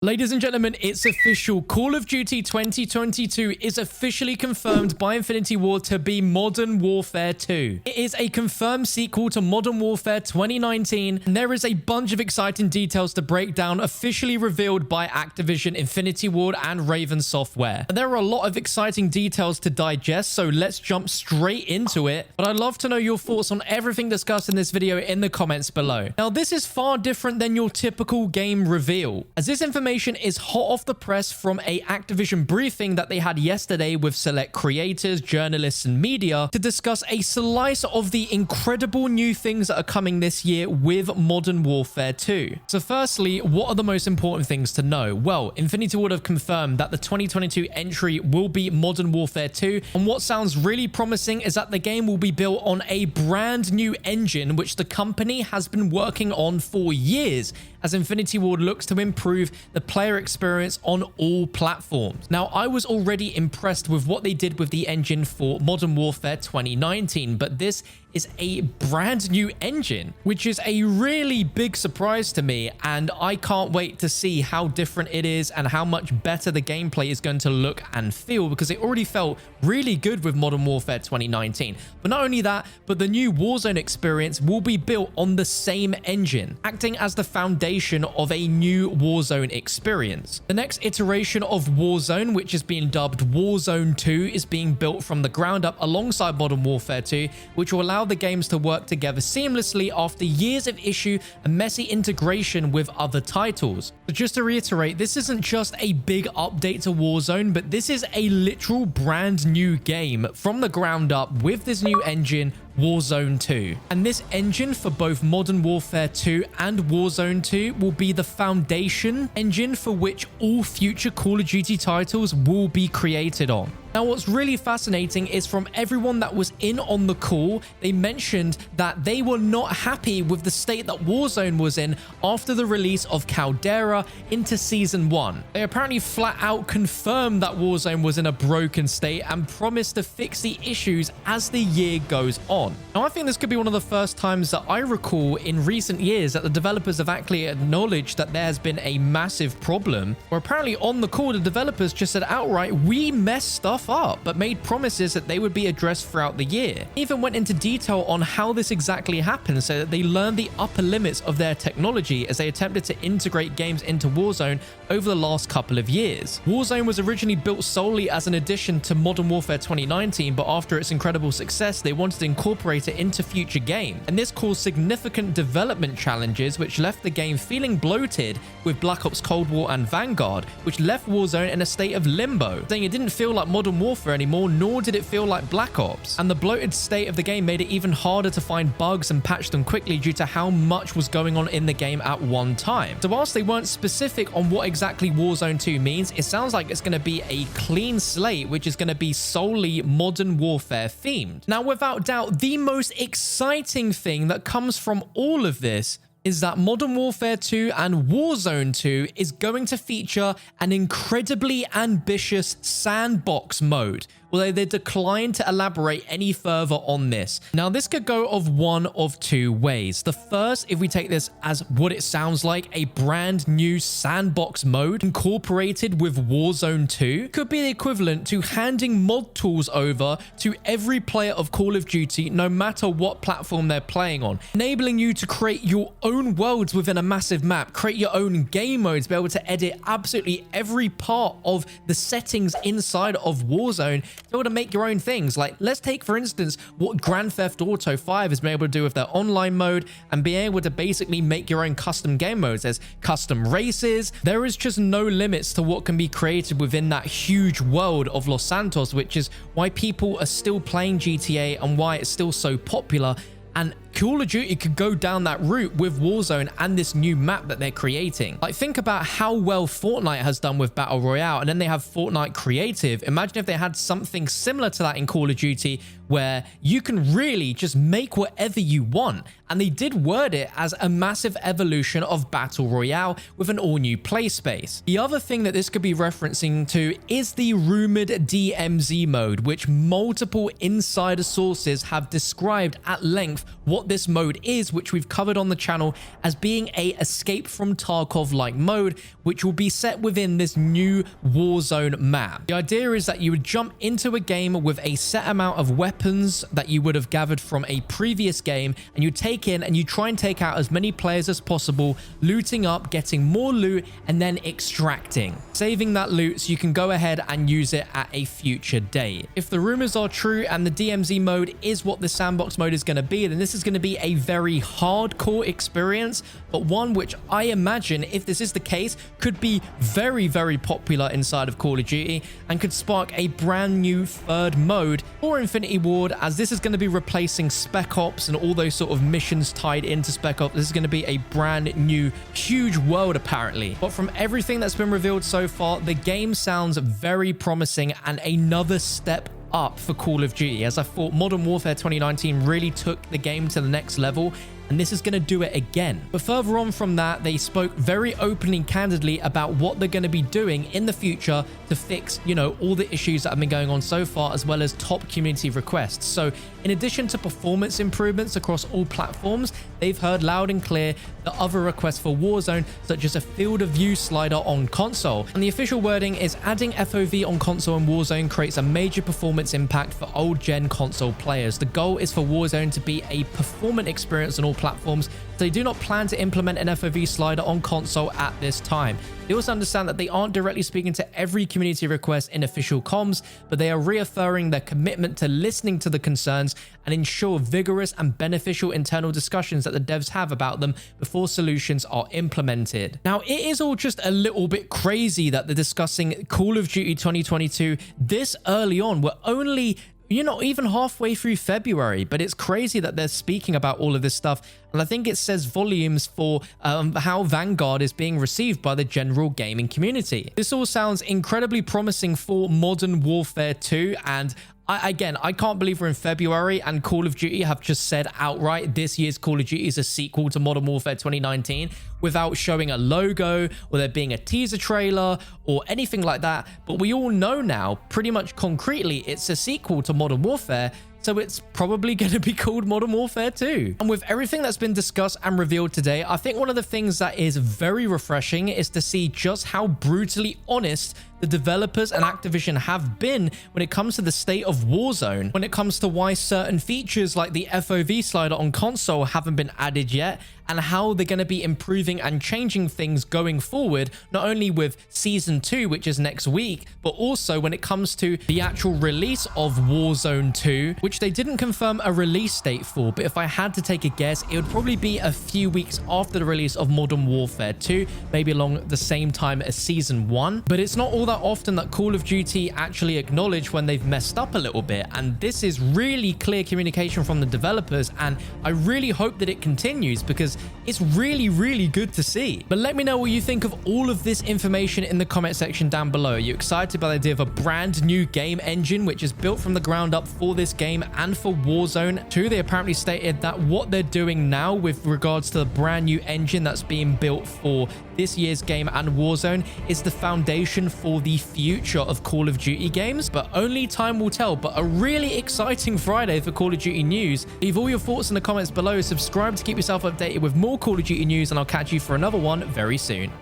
Ladies and gentlemen, it's official. Call of Duty 2022 is officially confirmed by Infinity Ward to be Modern Warfare 2. It is a confirmed sequel to Modern Warfare 2019, and there is a bunch of exciting details to break down, officially revealed by Activision, Infinity Ward, and Raven Software. And there are a lot of exciting details to digest, so let's jump straight into it. But I'd love to know your thoughts on everything discussed in this video in the comments below. Now, this is far different than your typical game reveal, as this information is hot off the press from a Activision briefing that they had yesterday with select creators, journalists, and media to discuss a slice of the incredible new things that are coming this year with Modern Warfare 2. So firstly, what are the most important things to know? Well, Infinity Ward have confirmed that the 2022 entry will be Modern Warfare 2, and what sounds really promising is that the game will be built on a brand new engine which the company has been working on for years, as Infinity Ward looks to improve the player experience on all platforms. Now, I was already impressed with what they did with the engine for Modern Warfare 2019, but this is a brand new engine, which is a really big surprise to me, and I can't wait to see how different it is and how much better the gameplay is going to look and feel, because it already felt really good with Modern Warfare 2019. But not only that, but the new Warzone experience will be built on the same engine, acting as the foundation of a new Warzone experience. The next iteration of Warzone, which is being dubbed Warzone 2, is being built from the ground up alongside Modern Warfare 2, which will allow the games to work together seamlessly after years of issue and messy integration with other titles. So just to reiterate, this isn't just a big update to Warzone, but this is a literal brand new game from the ground up with this new engine, Warzone 2. And this engine for both Modern Warfare 2 and Warzone 2 will be the foundation engine for which all future Call of Duty titles will be created on. Now, what's really fascinating is from everyone that was in on the call, they mentioned that they were not happy with the state that Warzone was in after the release of Caldera into Season 1. They apparently flat out confirmed that Warzone was in a broken state and promised to fix the issues as the year goes on. Now, I think this could be one of the first times that I recall in recent years that the developers have actually acknowledged that there has been a massive problem, where apparently on the call, the developers just said outright, we messed stuff up, but made promises that they would be addressed throughout the year. Even went into detail on how this exactly happened, so that they learned the upper limits of their technology as they attempted to integrate games into Warzone over the last couple of years. Warzone was originally built solely as an addition to Modern Warfare 2019, but after its incredible success, they wanted to incorporate it into future games, and this caused significant development challenges, which left the game feeling bloated with Black Ops Cold War and Vanguard, which left Warzone in a state of limbo, saying it didn't feel like Modern Warfare anymore, nor did it feel like Black Ops. And the bloated state of the game made it even harder to find bugs and patch them quickly due to how much was going on in the game at one time. So whilst they weren't specific on what exactly Warzone 2 means, it sounds like it's going to be a clean slate, which is going to be solely Modern Warfare themed. Now, without doubt, the most exciting thing that comes from all of this is that Modern Warfare 2 and Warzone 2 is going to feature an incredibly ambitious sandbox mode, although they declined to elaborate any further on this. Now, this could go of one of two ways. The first, if we take this as what it sounds like, a brand new sandbox mode incorporated with Warzone 2, could be the equivalent to handing mod tools over to every player of Call of Duty, no matter what platform they're playing on, enabling you to create your own worlds within a massive map, create your own game modes, be able to edit absolutely every part of the settings inside of Warzone, be able to make your own things. Like, let's take for instance what Grand Theft Auto 5 has been able to do with their online mode, and be able to basically make your own custom game modes. There's custom races. There is just no limits to what can be created within that huge world of Los Santos, which is why people are still playing GTA and why it's still so popular. And Call of Duty could go down that route with Warzone and this new map that they're creating. Like, think about how well Fortnite has done with Battle Royale, and then they have Fortnite Creative. Imagine if they had something similar to that in Call of Duty, where you can really just make whatever you want. And they did word it as a massive evolution of Battle Royale with an all-new play space. The other thing that this could be referencing to is the rumored DMZ mode, which multiple insider sources have described at length what what this mode is, which we've covered on the channel as being a Escape from Tarkov-like mode, which will be set within this new Warzone map. The idea is that you would jump into a game with a set amount of weapons that you would have gathered from a previous game, and you take in and you try and take out as many players as possible, looting up, getting more loot, and then extracting, saving that loot so you can go ahead and use it at a future date. If the rumors are true and the DMZ mode is what the sandbox mode is going to be, then this is going to be a very hardcore experience, but one which I imagine, if this is the case, could be very, very popular inside of Call of Duty and could spark a brand new third mode for Infinity Ward, as this is going to be replacing Spec Ops and all those sort of missions tied into Spec Ops. This is going to be a brand new huge world apparently. But from everything that's been revealed so far, the game sounds very promising and another step up for Call of Duty, as I thought Modern Warfare 2019 really took the game to the next level, and this is going to do it again. But further on from that, they spoke very openly and candidly about what they're going to be doing in the future to fix, you know, all the issues that have been going on so far, as well as top community requests. So in addition to performance improvements across all platforms, they've heard loud and clear the other requests for Warzone, such as a field of view slider on console. And the official wording is adding FOV on console in Warzone creates a major performance impact for old gen console players. The goal is for Warzone to be a performant experience on all platforms, so they do not plan to implement an FOV slider on console at this time. They also understand that they aren't directly speaking to every community request in official comms, but they are reaffirming their commitment to listening to the concerns and ensure vigorous and beneficial internal discussions that the devs have about them before solutions are implemented. Now, it is all just a little bit crazy that they're discussing Call of Duty 2022 this early on. We're only, you're not even halfway through February, but it's crazy that they're speaking about all of this stuff. And I think it says volumes for how Vanguard is being received by the general gaming community. This all sounds incredibly promising for Modern Warfare 2. And again, I can't believe we're in February and Call of Duty have just said outright this year's Call of Duty is a sequel to Modern Warfare 2019 without showing a logo or there being a teaser trailer or anything like that. But we all know now pretty much concretely it's a sequel to Modern Warfare, so it's probably going to be called Modern Warfare 2. And with everything that's been discussed and revealed today, I think one of the things that is very refreshing is to see just how brutally honest the developers and Activision have been when it comes to the state of Warzone, when it comes to why certain features like the FOV slider on console haven't been added yet, and how they're going to be improving and changing things going forward, not only with Season 2, which is next week, but also when it comes to the actual release of Warzone 2, which they didn't confirm a release date for, but if I had to take a guess, it would probably be a few weeks after the release of Modern Warfare 2, maybe along the same time as Season 1. But it's not all that often that Call of Duty actually acknowledge when they've messed up a little bit, and this is really clear communication from the developers, and I really hope that it continues because it's really, really good to see. But let me know what you think of all of this information in the comment section down below. Are you excited by the idea of a brand new game engine which is built from the ground up for this game and for Warzone 2? They apparently stated that what they're doing now with regards to the brand new engine that's being built for this year's game and Warzone is the foundation for the future of Call of Duty games, but only time will tell. But a really exciting Friday for Call of Duty news. Leave all your thoughts in the comments below, subscribe to keep yourself updated with more Call of Duty news, and I'll catch you for another one very soon.